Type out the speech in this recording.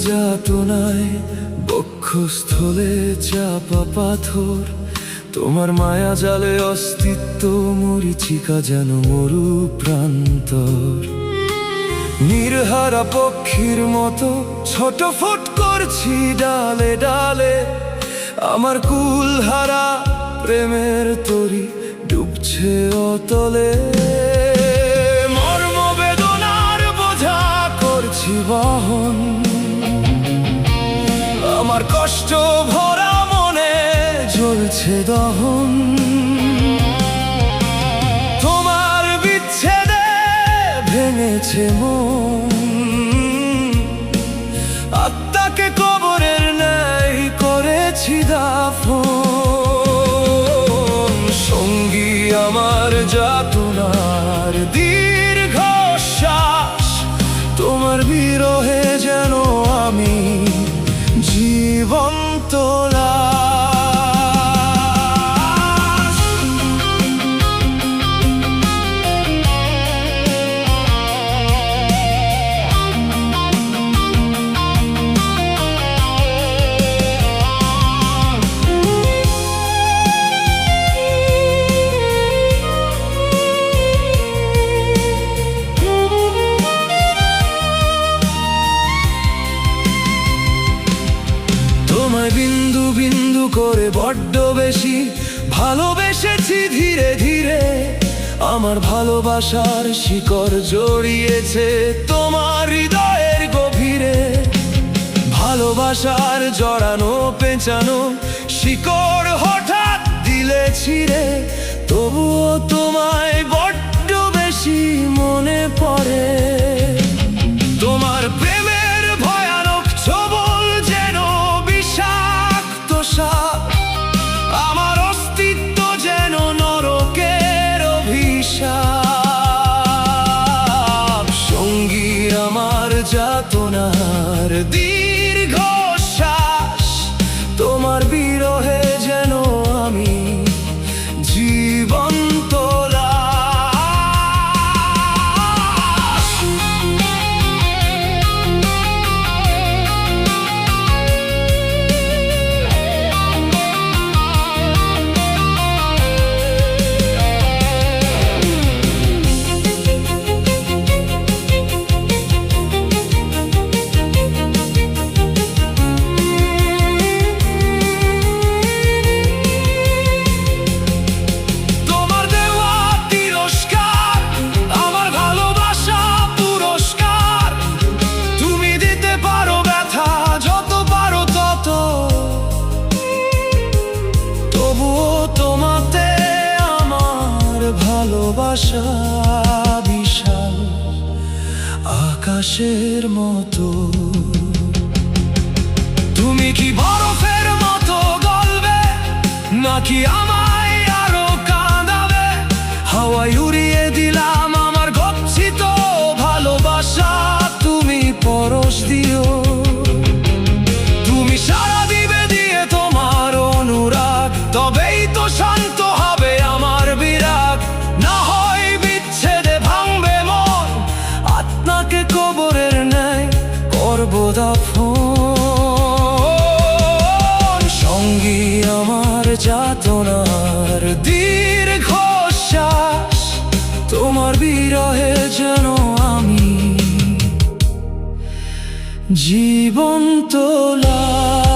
যাতনায় বক্ষস্থলে চাপা পাথর, তোমার মায়া জালে অস্তিত্ব মরীচিকা যেন মরু প্রান্তর। নির্হারা পক্ষীর মতো ছটফট করছি ডালে ডালে, আমার কুলহারা প্রেমের তরি ডুবছে অতলে। মর্মবেদনার বোঝা করছি বহন, আমার কষ্ট ভরা মনে জ্বলছে দহন। তোমার বিচ্ছেদে ভেঙেছে মন, আত্মাকে কবরের ন্যায় করেছি দাফন। সঙ্গী আমার যাতনার দীর্ঘশ্বাস, তোমার বিরহে যেন আমি জীবন্ত লাশ। তোমায় বিন্দু বিন্দু করে বড্ড বেশি ভালোবেসেছি ধীরে ধীরে, আমার ভালোবাসার শিকড় জড়িয়েছে তোমার হৃদয়ের গভীরে। ভালোবাসার জড়ানো পেঁচানো শিকড় হঠাৎ দিলে ছিঁড়ে, তবুও তোমায় বড্ড বেশি মনে পড়ে। তোমার প্রেমের ভয়ানক ছোবল যেন বিষাক্ত সাপ, আমার অস্তিত্ব যেন নরকের অভিশাপ। সঙ্গী আমার যাতনার দীর্ঘশ্বাস, তোমার বিরহে যেন আমি জীবন্ত লাশ। তোমার দেওয়া তিরস্কার আমার ভালোবাসা পুরস্কার, তুমি দিতে পারো ব্যথা যত পারো তত, তবুও তোমাতে আমার ভালোবাসা বিশাল আকাশের মতো। তুমি কি বরফের মতো গলবে নাকি আমায় আরো কাঁদাবে? হাওয়ায় উড়িয়ে দিলাম আমার গচ্ছিত ভালোবাসা, তুমি পরশ দিও। তুমি সারা দিবে দিয়ে তোমার অনুরাগ, তবেই তো শান্ত হবে আমার বিরাগ। না হয় বিচ্ছেদে ভাঙবে মন, আত্মাকে কবরের ন্যায় করব দাফন। সঙ্গী আমার যাতনার দীর্ঘশ্বাস, তোমার বিরহে যেন আমি জীবন্ত লাশ।